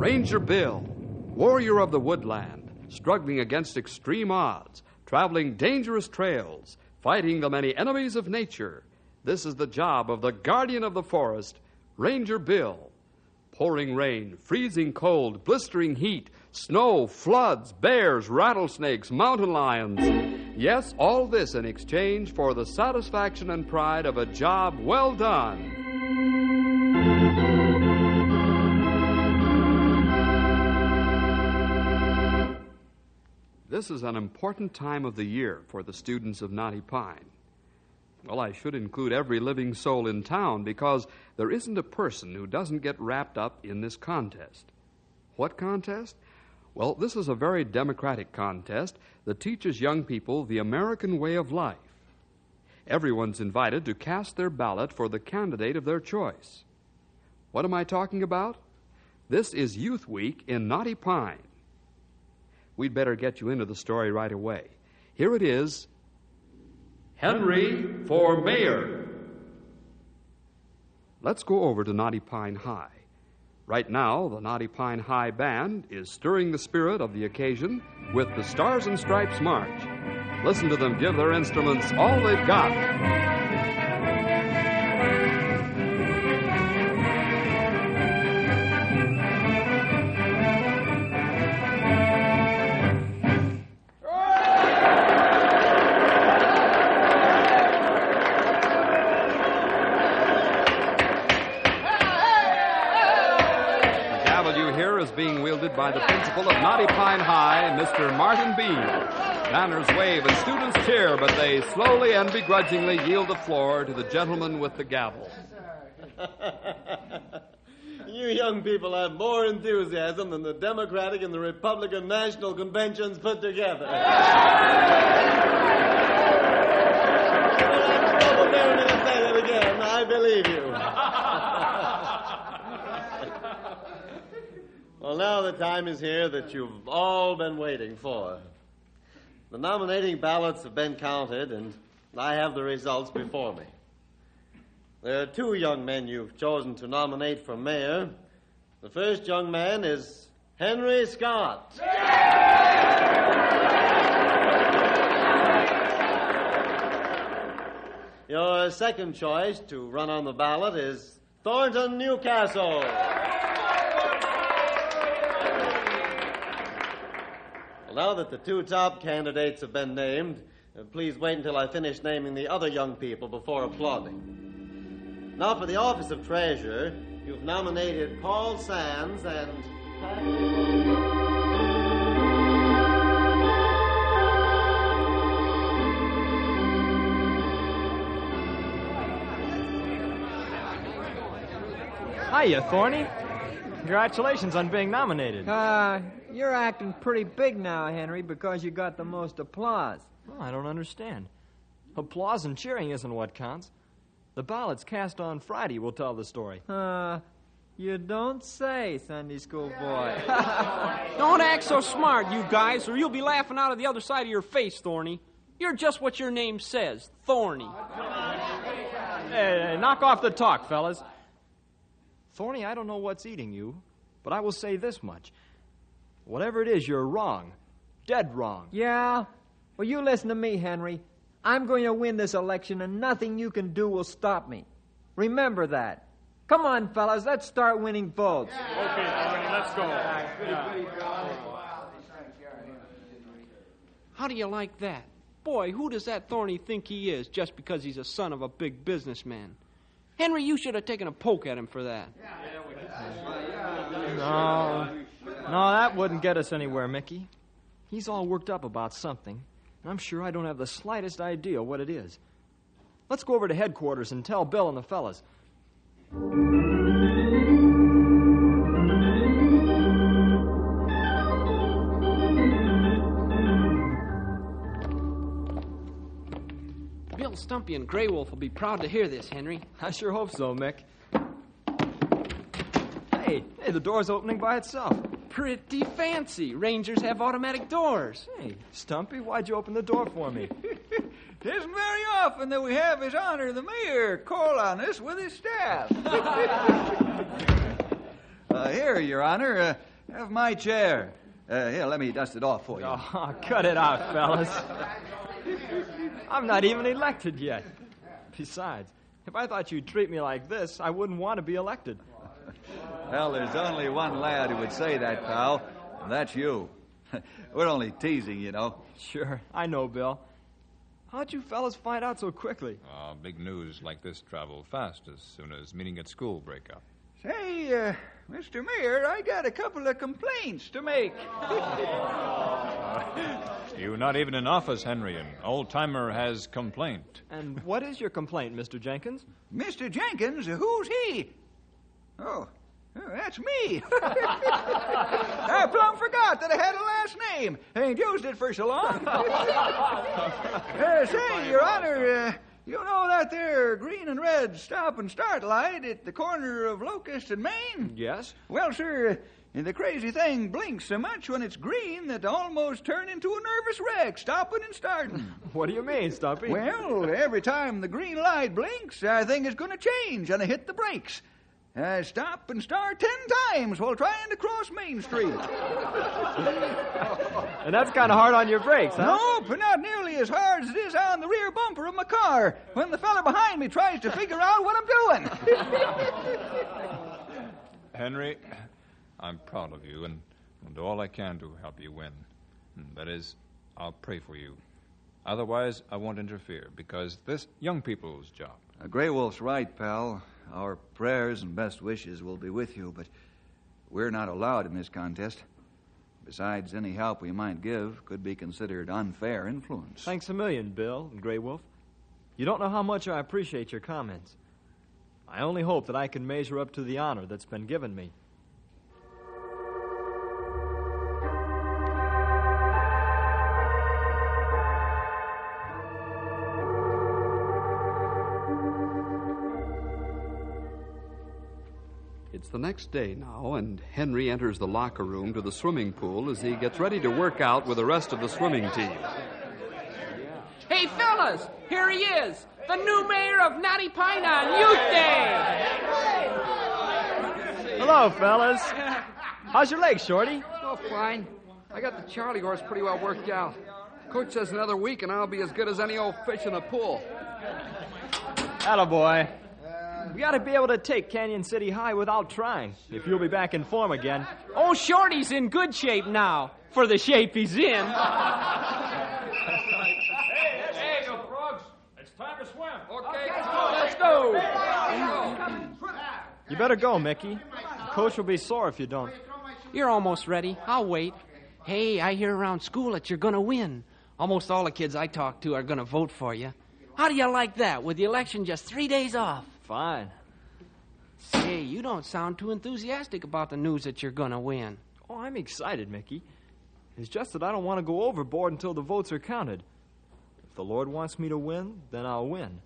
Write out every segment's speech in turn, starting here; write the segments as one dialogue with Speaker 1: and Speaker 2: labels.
Speaker 1: Ranger Bill, warrior of the woodland, struggling against extreme odds, traveling dangerous trails, fighting the many enemies of nature. This is the job of the guardian of the forest, Ranger Bill. Pouring rain, freezing cold, blistering heat, snow, floods, bears, rattlesnakes, mountain lions. Yes, all this in exchange for the satisfaction and pride of a job well done. This is an important time of the year for the students of Knotty Pine. Well, I should include every living soul in town because there isn't a person who doesn't get wrapped up in this contest. What contest? Well, this is a very democratic contest that teaches young people the American way of life. Everyone's invited to cast their ballot for the candidate of their choice. What am I talking about? This is Youth Week in Knotty Pine. We'd better get you into the story right away. Here it is. Henry for Mayor. Let's go over to Knotty Pine High. Right now, the Knotty Pine High Band is stirring the spirit of the occasion with the Stars and Stripes March. Listen to them give their instruments all they've got. Being wielded by the principal of Knotty Pine High, Mr. Martin Bean. Manners wave and students cheer, but they slowly and begrudgingly yield the floor to the gentleman with the gavel.
Speaker 2: You young people have more enthusiasm than the Democratic and the Republican National Conventions put together. Well, I'm trouble daring to say it again. I believe you. Well, now the time is here that you've all been waiting for. The nominating ballots have been counted, and I have the results before me. There are two young men you've chosen to nominate for mayor. The first young man is Henry Scott. Your second choice to run on the ballot is Thornton Newcastle. Now that the two top candidates have been named, please wait until I finish naming the other young people before applauding. Now for the office of treasurer, you've nominated Paul Sands and...
Speaker 3: Hiya, Thorny. Congratulations on being nominated.
Speaker 4: You're acting pretty big now, Henry, because you got the most applause.
Speaker 3: Well, I don't understand. Applause and cheering isn't what counts. The ballots cast on Friday will tell the story.
Speaker 4: You don't say, Sunday school boy.
Speaker 5: Don't act so smart, you guys, or you'll be laughing out of the other side of your face, Thorny. You're just what your name says, Thorny.
Speaker 3: Hey, knock off the talk, fellas. Thorny, I don't know what's eating you, but I will say this much. Whatever it is, you're wrong. Dead wrong.
Speaker 4: Yeah? Well, you listen to me, Henry. I'm going to win this election, and nothing you can do will stop me. Remember that. Come on, fellas, let's start winning votes.
Speaker 6: Okay, Thorny, let's go.
Speaker 5: How do you like that? Boy, who does that Thorny think he is just because he's a son of a big businessman? Henry, you should have taken a poke at him for that.
Speaker 3: No, that wouldn't get us anywhere, Mickey. He's all worked up about something, and I'm sure I don't have the slightest idea what it is. Let's go over to headquarters and tell Bill and the fellas.
Speaker 5: Bill, Stumpy, and Grey Wolf will be proud to hear this, Henry.
Speaker 3: I sure hope so, Mick. Hey, the door's opening by itself.
Speaker 5: Pretty fancy. Rangers have automatic doors.
Speaker 3: Hey, Stumpy, why'd you open the door for me?
Speaker 7: Tisn't very often that we have His Honor the Mayor call on us with his staff. Here, Your Honor, Have my chair. Here, let me dust it off for you.
Speaker 3: Oh, cut it out, fellas. I'm not even elected yet. Besides, if I thought you'd treat me like this, I wouldn't want to be elected.
Speaker 7: Well, there's only one lad who would say that, pal, and that's you. We're only teasing, you know.
Speaker 3: Sure, I know, Bill. How'd you fellas find out so quickly?
Speaker 6: Big news like this travel fast as soon as meeting at school break up.
Speaker 7: Say, Mr. Mayor, I got a couple of complaints to make.
Speaker 6: You're not even in office, Henry. An old-timer has complaint.
Speaker 3: And what is your complaint, Mr. Jenkins?
Speaker 7: Mr. Jenkins, who's he? Oh, that's me. I plumb forgot that I had a last name. I ain't used it for so long. Say, Your Honor, you know that there green and red stop and start light at the corner of Locust and Main?
Speaker 3: Yes?
Speaker 7: Well, sir, the crazy thing blinks so much when it's green that I almost turn into a nervous wreck, stopping and starting.
Speaker 3: What do you mean, Stumpy?
Speaker 7: Well, every time the green light blinks, I think it's going to change, and I hit the brakes. I stop and start 10 times while trying to cross Main Street.
Speaker 3: And that's kind of hard on your brakes, huh?
Speaker 7: No, but not nearly as hard as it is on the rear bumper of my car when the fella behind me tries to figure out what I'm doing.
Speaker 6: Henry, I'm proud of you and will do all I can to help you win. That is, I'll pray for you. Otherwise, I won't interfere because this young people's job.
Speaker 7: Grey Wolf's right, pal. Our prayers and best wishes will be with you, but we're not allowed in this contest. Besides, any help we might give could be considered unfair influence.
Speaker 3: Thanks a million, Bill and Grey Wolf. You don't know how much I appreciate your comments. I only hope that I can measure up to the honor that's been given me.
Speaker 1: It's the next day now, and Henry enters the locker room to the swimming pool as he gets ready to work out with the rest of the swimming team.
Speaker 5: Hey, fellas, here he is, the new mayor of Knotty Pine on Youth Day.
Speaker 3: Hello, fellas. How's your leg, Shorty?
Speaker 8: Oh, fine. I got the Charlie horse pretty well worked out. Coach says another week and I'll be as good as any old fish in a pool.
Speaker 3: Attaboy. We ought to be able to take Canyon City High without trying, if you'll be back in form again.
Speaker 5: Oh, Shorty's in good shape now, for the shape he's in.
Speaker 6: Hey, you frogs. It's time to swim.
Speaker 8: Okay, let's go.
Speaker 3: You better go, Mickey. Coach will be sore if you don't.
Speaker 5: You're almost ready. I'll wait. Hey, I hear around school that you're going to win. Almost all the kids I talk to are going to vote for you. How do you like that, with the election just 3 days off?
Speaker 3: Fine.
Speaker 5: Say, you don't sound too enthusiastic about the news that you're going to win.
Speaker 3: Oh, I'm excited, Mickey. It's just that I don't want to go overboard until the votes are counted. If the Lord wants me to win, then I'll win.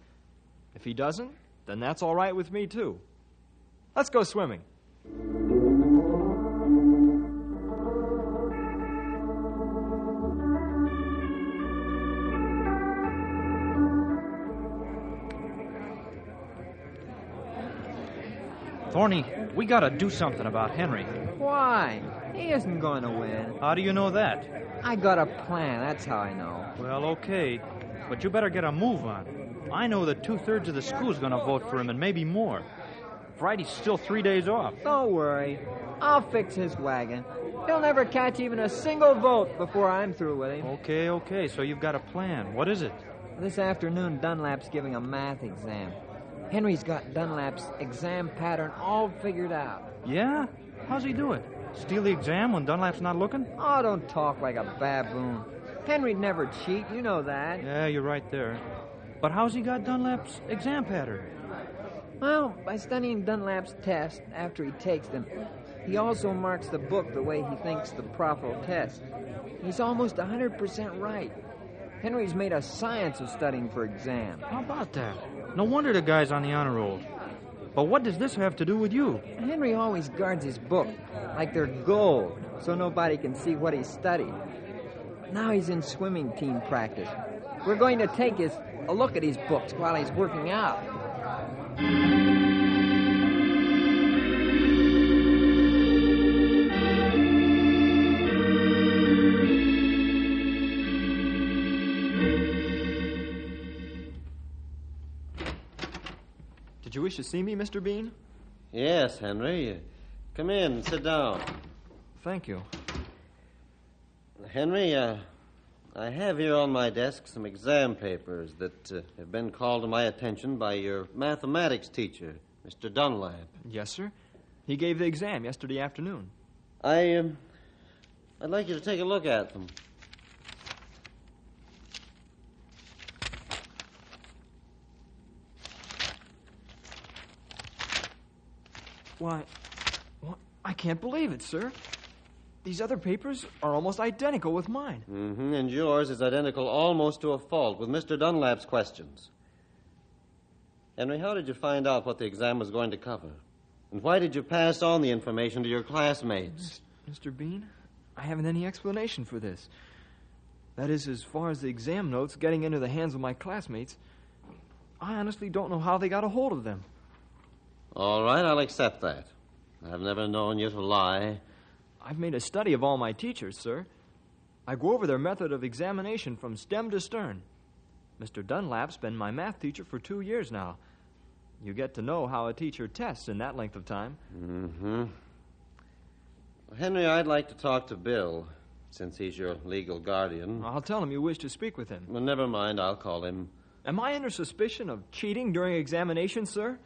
Speaker 3: If he doesn't, then that's all right with me, too. Let's go swimming.
Speaker 9: Thorny, we gotta do something about Henry.
Speaker 4: Why? He isn't going to win.
Speaker 9: How do you know that?
Speaker 4: I got a plan, that's how I know.
Speaker 9: Well, okay, but you better get a move on. I know that 2/3 of the school's gonna vote for him, and maybe more. Friday's still 3 days off.
Speaker 4: Don't worry. I'll fix his wagon. He'll never catch even a single vote before I'm through with him.
Speaker 9: Okay, so you've got a plan. What is it?
Speaker 4: This afternoon, Dunlap's giving a math exam. Henry's got Dunlap's exam pattern all figured out.
Speaker 9: Yeah? How's he do it? Steal the exam when Dunlap's not looking?
Speaker 4: Oh, don't talk like a baboon. Henry'd never cheat, you know that.
Speaker 9: Yeah, you're right there. But how's he got Dunlap's exam pattern?
Speaker 4: Well, by studying Dunlap's test after he takes them, he also marks the book the way he thinks the prof will test. He's almost 100% right. Henry's made a science of studying for exams.
Speaker 9: How about that? No wonder the guy's on the honor roll. But what does this have to do with you?
Speaker 4: Henry always guards his book like they're gold, so nobody can see what he studied. Now he's in swimming team practice. We're going to take a look at his books while he's working out.
Speaker 3: wish to see me, Mr. Bean?
Speaker 2: Yes, Henry. Come in and sit down.
Speaker 3: Thank you.
Speaker 2: Henry, I have here on my desk some exam papers that have been called to my attention by your mathematics teacher, Mr. Dunlap.
Speaker 3: Yes, sir. He gave the exam yesterday afternoon.
Speaker 2: I'd like you to take a look at them.
Speaker 3: Why, I can't believe it, sir. These other papers are almost identical with mine.
Speaker 2: Mm-hmm, and yours is identical almost to a fault with Mr. Dunlap's questions. Henry, how did you find out what the exam was going to cover? And why did you pass on the information to your classmates?
Speaker 3: Mr. Bean, I haven't any explanation for this. That is, as far as the exam notes getting into the hands of my classmates, I honestly don't know how they got a hold of them.
Speaker 2: All right, I'll accept that. I've never known you to lie.
Speaker 3: I've made a study of all my teachers, sir. I go over their method of examination from stem to stern. Mr. Dunlap's been my math teacher for 2 years now. You get to know how a teacher tests in that length of time.
Speaker 2: Mm-hmm. Henry, I'd like to talk to Bill, since he's your legal guardian.
Speaker 3: I'll tell him you wish to speak with him.
Speaker 2: Well, never mind, I'll call him.
Speaker 3: Am I under suspicion of cheating during examination, sir?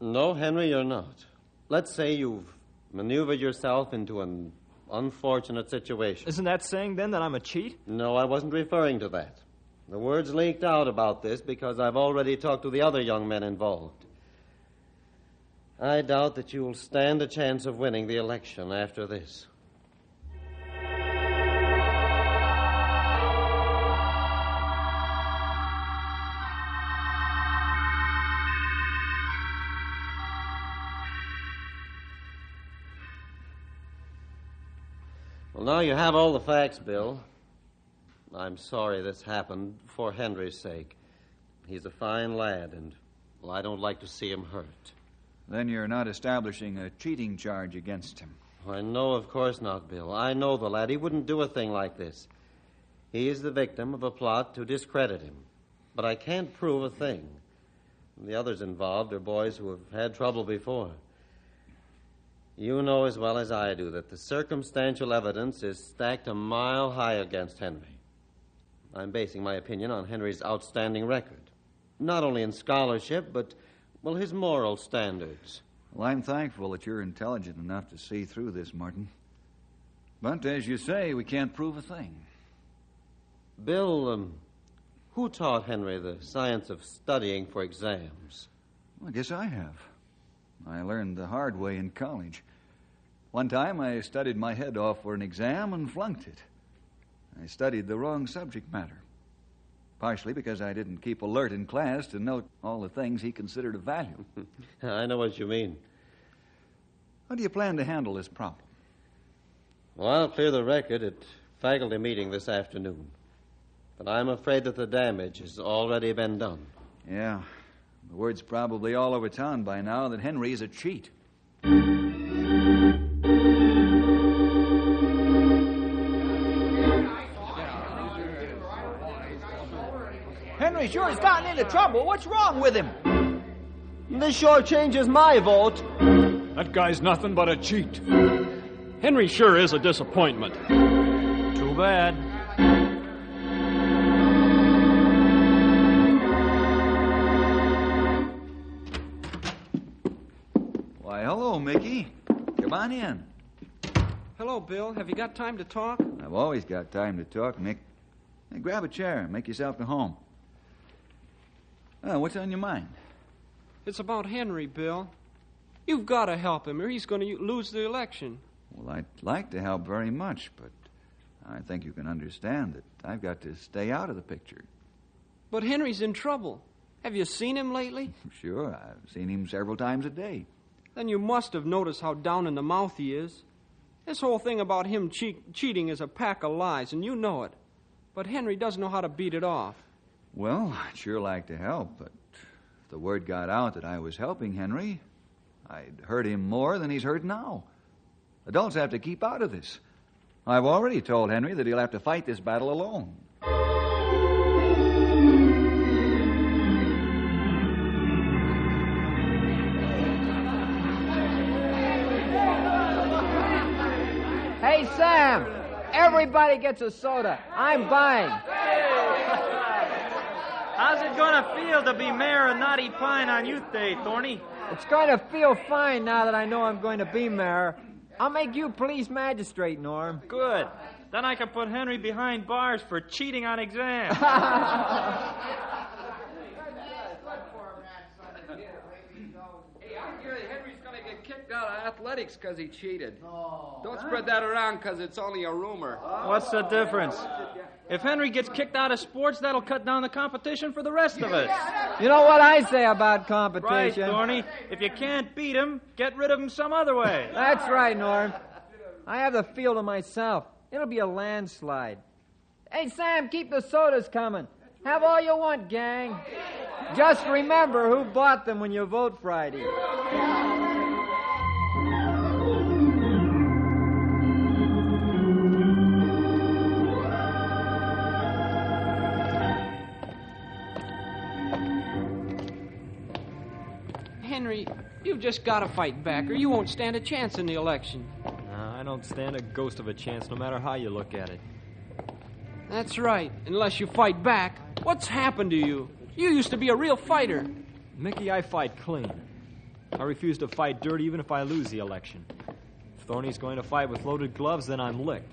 Speaker 2: No, Henry, you're not. Let's say you've maneuvered yourself into an unfortunate situation.
Speaker 3: Isn't that saying, then, that I'm a cheat?
Speaker 2: No, I wasn't referring to that. The word's leaked out about this because I've already talked to the other young men involved. I doubt that you will stand a chance of winning the election after this. Well, now you have all the facts, Bill. I'm sorry this happened for Henry's sake. He's a fine lad, and, well, I don't like to see him hurt.
Speaker 7: Then you're not establishing a cheating charge against him.
Speaker 2: I know, of course not, Bill. I know the lad. He wouldn't do a thing like this. He is the victim of a plot to discredit him. But I can't prove a thing. The others involved are boys who have had trouble before. You know as well as I do that the circumstantial evidence is stacked a mile high against Henry. I'm basing my opinion on Henry's outstanding record. Not only in scholarship, but, well, his moral standards.
Speaker 7: Well, I'm thankful that you're intelligent enough to see through this, Martin. But, as you say, we can't prove a thing.
Speaker 2: Bill, who taught Henry the science of studying for exams?
Speaker 7: Well, I guess I have. I learned the hard way in college. One time I studied my head off for an exam and flunked it. I studied the wrong subject matter. Partially because I didn't keep alert in class to note all the things he considered of value.
Speaker 2: I know what you mean.
Speaker 7: How do you plan to handle this problem?
Speaker 2: Well, I'll clear the record at faculty meeting this afternoon. But I'm afraid that the damage has already been done.
Speaker 7: Yeah. The word's probably all over town by now that Henry is a cheat.
Speaker 3: Henry sure has gotten into trouble. What's wrong with him?
Speaker 2: This sure changes my vote.
Speaker 10: That guy's nothing but a cheat. Henry sure is a disappointment.
Speaker 9: Too bad.
Speaker 7: Why, hello, Mickey. Come on in.
Speaker 5: Hello, Bill. Have you got time to talk?
Speaker 7: I've always got time to talk, Mick. Hey, grab a chair and make yourself at home. What's on your mind?
Speaker 5: It's about Henry, Bill. You've got to help him or he's going to lose the election.
Speaker 7: Well, I'd like to help very much, but I think you can understand that I've got to stay out of the picture.
Speaker 5: But Henry's in trouble. Have you seen him lately?
Speaker 7: Sure, I've seen him several times a day.
Speaker 5: Then you must have noticed how down in the mouth he is. This whole thing about him cheating is a pack of lies, and you know it. But Henry doesn't know how to beat it off.
Speaker 7: Well, I'd sure like to help, but if the word got out that I was helping Henry, I'd hurt him more than he's hurt now. Adults have to keep out of this. I've already told Henry that he'll have to fight this battle alone.
Speaker 4: Hey, Sam, everybody gets a soda. I'm buying.
Speaker 9: How's it going to feel to be mayor of Knotty Pine on Youth Day, Thorny?
Speaker 4: It's going to feel fine now that I know I'm going to be mayor. I'll make you police magistrate, Norm.
Speaker 9: Good. Then I can put Henry behind bars for cheating on exams.
Speaker 8: Hey, I hear Henry's going to get kicked out of athletics because he cheated. Don't spread that around because it's only a rumor.
Speaker 9: What's the difference? If Henry gets kicked out of sports, that'll cut down the competition for the rest of us.
Speaker 4: You know what I say about
Speaker 9: Right,
Speaker 4: competition?
Speaker 9: Thorny. If you can't beat him, get rid of him some other way.
Speaker 4: That's right, Norm. I have the field to myself. It'll be a landslide. Hey, Sam, keep the sodas coming. Have all you want, gang. Just remember who bought them when you vote Friday.
Speaker 5: Henry, you've just got to fight back, or you won't stand a chance in the election.
Speaker 3: No, I don't stand a ghost of a chance, no matter how you look at it.
Speaker 5: That's right, unless you fight back. What's happened to you? You used to be a real fighter.
Speaker 3: Mickey, I fight clean. I refuse to fight dirty even if I lose the election. If Thorny's going to fight with loaded gloves, then I'm licked.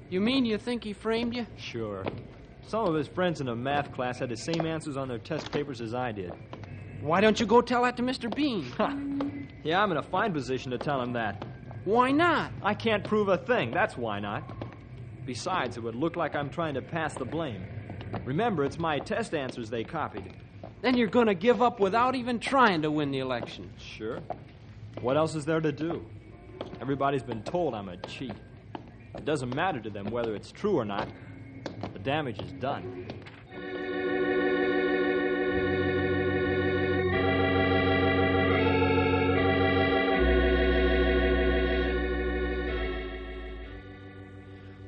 Speaker 5: You mean you think he framed you?
Speaker 3: Sure. Some of his friends in a math class had the same answers on their test papers as I did.
Speaker 5: Why don't you go tell that to Mr. Bean?
Speaker 3: Yeah, I'm in a fine position to tell him that.
Speaker 5: Why not?
Speaker 3: I can't prove a thing, that's why not. Besides, it would look like I'm trying to pass the blame. Remember, it's my test answers they copied.
Speaker 5: Then you're going to give up without even trying to win the election.
Speaker 3: Sure. What else is there to do? Everybody's been told I'm a cheat. It doesn't matter to them whether it's true or not. The damage is done.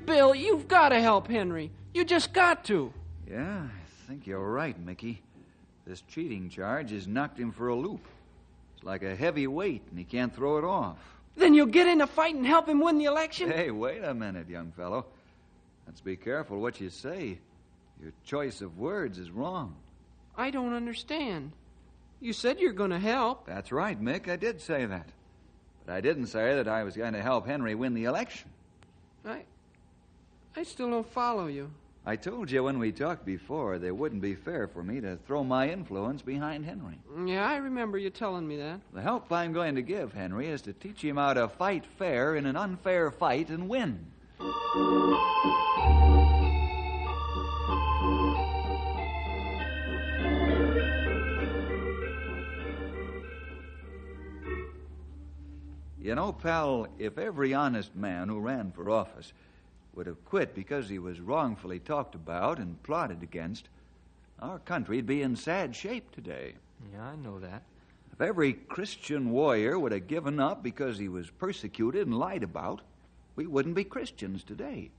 Speaker 5: Bill, you've got to help Henry. You just got to.
Speaker 7: Yeah, I think you're right, Mickey. This cheating charge has knocked him for a loop. It's like a heavy weight, and he can't throw it off.
Speaker 5: Then you'll get in a fight and help him win the election?
Speaker 7: Hey, wait a minute, young fellow. Let's be careful what you say. Your choice of words is wrong.
Speaker 5: I don't understand. You said you're going to help.
Speaker 7: That's right, Mick. I did say that. But I didn't say that I was going to help Henry win the election.
Speaker 5: I still don't follow you.
Speaker 7: I told you when we talked before that it wouldn't be fair for me to throw my influence behind Henry.
Speaker 5: Yeah, I remember you telling me that.
Speaker 7: The help I'm going to give Henry is to teach him how to fight fair in an unfair fight and win. You know, pal, if every honest man who ran for office would have quit because he was wrongfully talked about and plotted against, our country'd be in sad shape today.
Speaker 3: Yeah, I know that.
Speaker 7: If every Christian warrior would have given up because he was persecuted and lied about, we wouldn't be Christians today.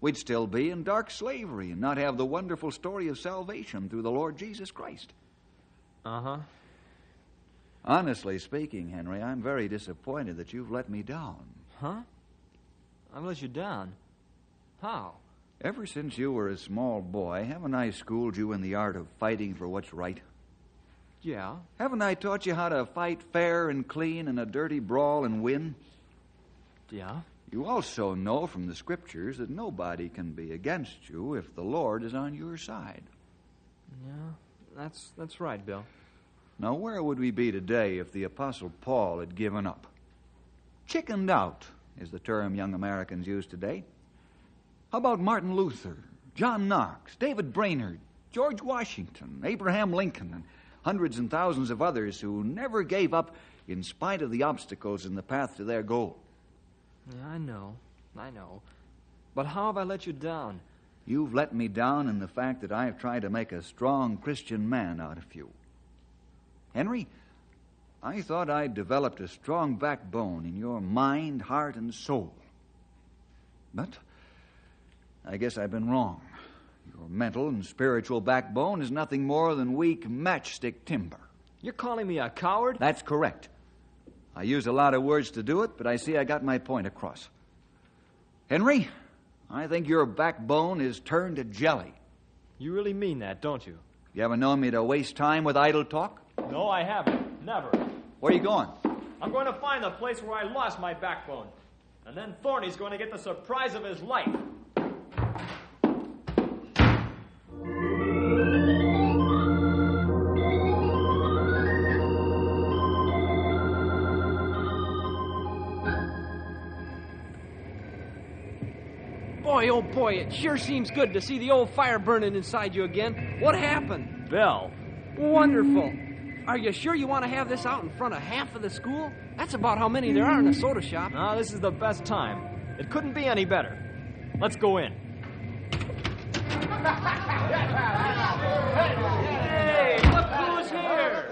Speaker 7: We'd still be in dark slavery and not have the wonderful story of salvation through the Lord Jesus Christ.
Speaker 3: Uh-huh.
Speaker 7: Honestly speaking, Henry, I'm very disappointed that you've let me down.
Speaker 3: Huh? I've let you down? How?
Speaker 7: Ever since you were a small boy, haven't I schooled you in the art of fighting for what's right?
Speaker 3: Yeah.
Speaker 7: Haven't I taught you how to fight fair and clean in a dirty brawl and win?
Speaker 3: Yeah.
Speaker 7: You also know from the Scriptures that nobody can be against you if the Lord is on your side.
Speaker 3: Yeah, that's right, Bill.
Speaker 7: Now, where would we be today if the Apostle Paul had given up? Chickened out is the term young Americans use today. How about Martin Luther, John Knox, David Brainerd, George Washington, Abraham Lincoln, and hundreds and thousands of others who never gave up in spite of the obstacles in the path to their goal?
Speaker 3: Yeah, I know. But how have I let you down?
Speaker 7: You've let me down in the fact that I've tried to make a strong Christian man out of you. Henry, I thought I'd developed a strong backbone in your mind, heart, and soul. But I guess I've been wrong. Your mental and spiritual backbone is nothing more than weak matchstick timber.
Speaker 3: You're calling me a coward?
Speaker 7: That's correct. I use a lot of words to do it, but I see I got my point across. Henry, I think your backbone is turned to jelly.
Speaker 3: You really mean that, don't you?
Speaker 7: You ever known me to waste time with idle talk?
Speaker 3: No, I haven't. Never.
Speaker 7: Where are you going?
Speaker 3: I'm going to find the place where I lost my backbone. And then Thorny's going to get the surprise of his life.
Speaker 5: Boy, oh boy, it sure seems good to see the old fire burning inside you again. What happened?
Speaker 3: Bill.
Speaker 5: Wonderful. Are you sure you want to have this out in front of half of the school? That's about how many there are in the soda shop.
Speaker 3: No, this is the best time. It couldn't be any better. Let's go in. Hey, look who's here!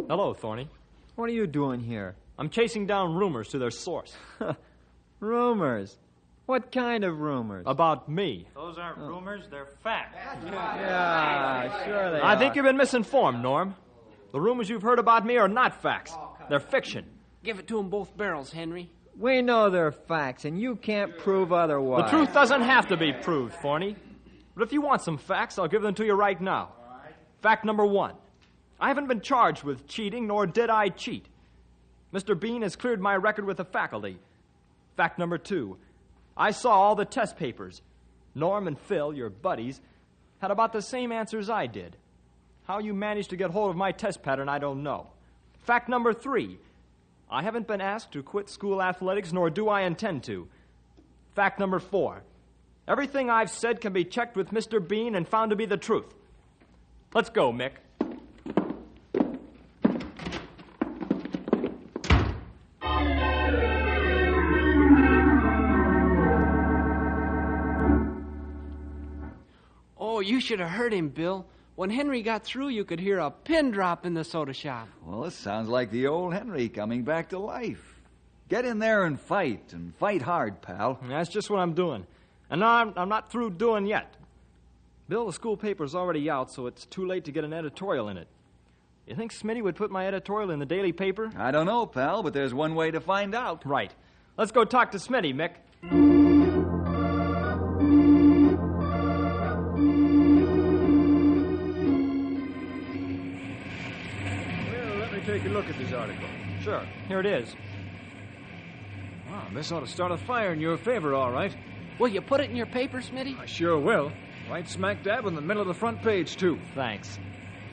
Speaker 3: Hello, Thorny.
Speaker 4: What are you doing here?
Speaker 3: I'm chasing down rumors to their source.
Speaker 4: Rumors? What kind of rumors?
Speaker 3: About me.
Speaker 9: Those aren't rumors, they're facts.
Speaker 4: Yeah, sure they
Speaker 3: I
Speaker 4: are.
Speaker 3: think you've been misinformed, Norm. The rumors you've heard about me are not facts. They're fiction.
Speaker 5: Give it to them both barrels, Henry.
Speaker 4: We know they're facts, and you can't prove
Speaker 3: The
Speaker 4: otherwise.
Speaker 3: truth doesn't have to be proved, Thorny. But if you want some facts, I'll give them to you right now. Fact number 1. I haven't been charged with cheating, nor did I cheat. Mr. Bean has cleared my record with the faculty. Fact number 2. I saw all the test papers. Norm and Phil, your buddies, had about the same answers I did. How you managed to get hold of my test pattern, I don't know. Fact number 3. I haven't been asked to quit school athletics, nor do I intend to. Fact number 4. Everything I've said can be checked with Mr. Bean and found to be the truth. Let's go, Mick.
Speaker 5: Oh, you should have heard him, Bill. When Henry got through, you could hear a pin drop in the soda shop.
Speaker 7: Well, this sounds like the old Henry coming back to life. Get in there and fight hard, pal.
Speaker 3: That's just what I'm doing. And no, I'm not through doing yet. Bill, the school paper's already out, so it's too late to get an editorial in it. You think Smitty would put my editorial in the daily paper?
Speaker 7: I don't know, pal, but there's one way to find out.
Speaker 3: Right. Let's go talk to Smitty, Mick.
Speaker 9: Well, let me take a look at this article.
Speaker 3: Sure. Here it is.
Speaker 9: Wow, this ought to start a fire in your favor, all right.
Speaker 5: Will you put it in your paper, Smitty?
Speaker 9: I sure will. Right smack dab in the middle of the front page, too.
Speaker 3: Thanks.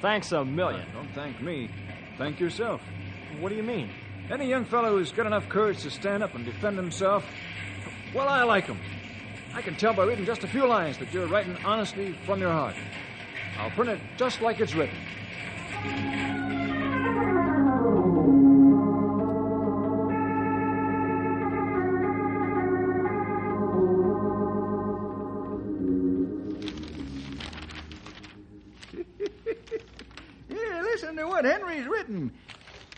Speaker 3: Thanks a million.
Speaker 9: Don't thank me. Thank yourself.
Speaker 3: What do you mean?
Speaker 9: Any young fellow who's got enough courage to stand up and defend himself, well, I like him. I can tell by reading just a few lines that you're writing honestly from your heart. I'll print it just like it's written.
Speaker 7: Yeah, listen to what Henry's written.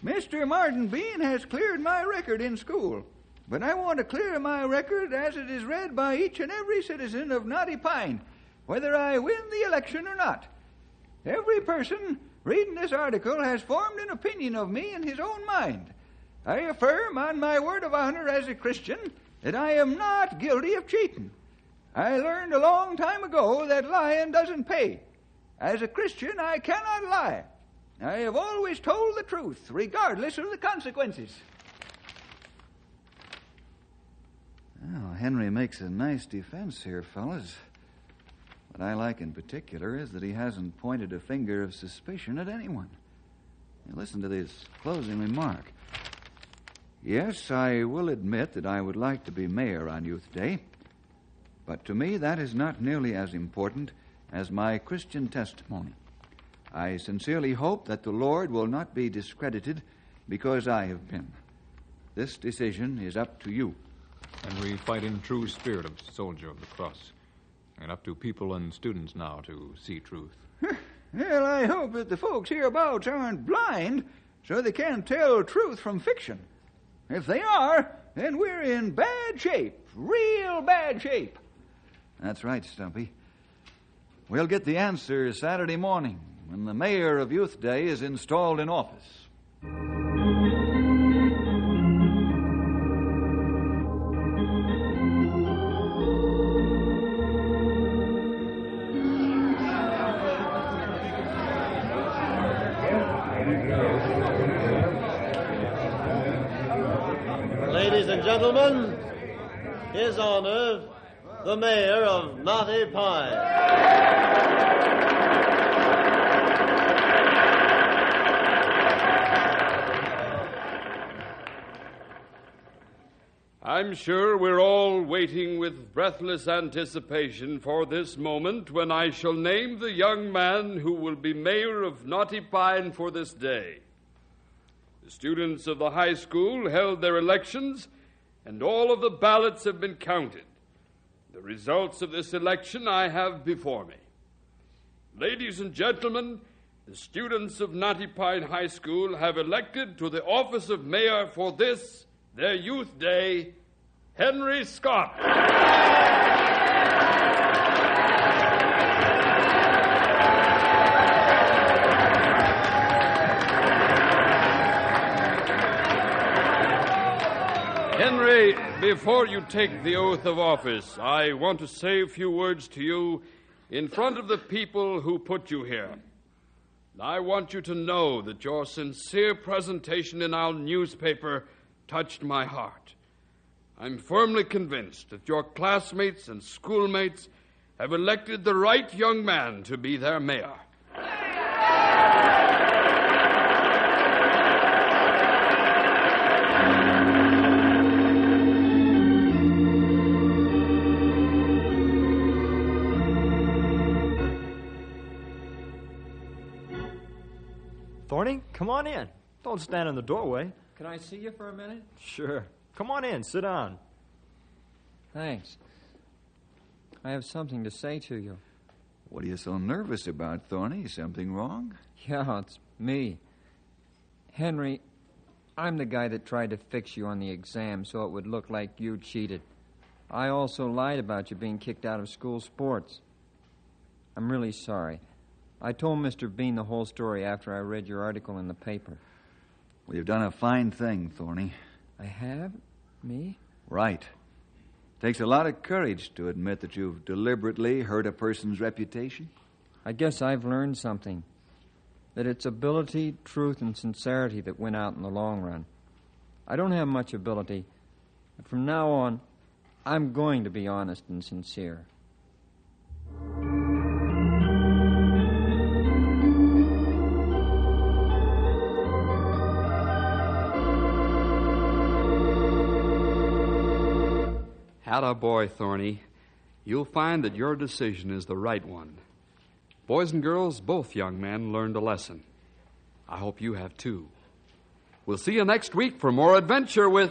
Speaker 7: Mr. Martin Bean has cleared my record in school, but I want to clear my record as it is read by each and every citizen of Knotty Pine, whether I win the election or not. Every person reading this article has formed an opinion of me in his own mind. I affirm on my word of honor as a Christian that I am not guilty of cheating. I learned a long time ago that lying doesn't pay. As a Christian, I cannot lie. I have always told the truth, regardless of the consequences. Well, Henry makes a nice defense here, fellas. What I like in particular is that he hasn't pointed a finger of suspicion at anyone. Now, listen to this closing remark. Yes, I will admit that I would like to be mayor on Youth Day, but to me that is not nearly as important as my Christian testimony. I sincerely hope that the Lord will not be discredited because I have been. This decision is up to you.
Speaker 6: And we fight in true spirit of soldier of the cross. And up to people and students now to see truth.
Speaker 7: Well, I hope that the folks hereabouts aren't blind so they can't tell truth from fiction. If they are, then we're in bad shape, real bad shape. That's right, Stumpy. We'll get the answer Saturday morning when the mayor of Youth Day is installed in office.
Speaker 2: Ladies and gentlemen, His Honor, the Mayor of Knotty Pine.
Speaker 1: I'm sure we're all waiting with breathless anticipation for this moment when I shall name the young man who will be mayor of Knotty Pine for this day. The students of the high school held their elections, and all of the ballots have been counted. The results of this election I have before me. Ladies and gentlemen, the students of Knotty Pine High School have elected to the office of mayor for this, their Youth Day, Henry Scott. Henry, before you take the oath of office, I want to say a few words to you in front of the people who put you here. I want you to know that your sincere presentation in our newspaper touched my heart. I'm firmly convinced that your classmates and schoolmates have elected the right young man to be their mayor.
Speaker 3: Thorny, come on in. Don't stand in the doorway.
Speaker 11: Can I see you for a minute?
Speaker 3: Sure. Come on in. Sit down.
Speaker 11: Thanks. I have something to say to you.
Speaker 7: What are you so nervous about, Thorny? Something wrong?
Speaker 11: Yeah, it's me. Henry, I'm the guy that tried to fix you on the exam so it would look like you cheated. I also lied about you being kicked out of school sports. I'm really sorry. I told Mr. Bean the whole story after I read your article in the paper.
Speaker 7: Well, you've done a fine thing, Thorny.
Speaker 11: I have? Me?
Speaker 7: Right. Takes a lot of courage to admit that you've deliberately hurt a person's reputation.
Speaker 11: I guess I've learned something. That it's ability, truth, and sincerity that win out in the long run. I don't have much ability, but from now on, I'm going to be honest and sincere.
Speaker 1: Attaboy, Thorny. You'll find that your decision is the right one. Boys and girls, both young men learned a lesson. I hope you have too. We'll see you next week for more adventure with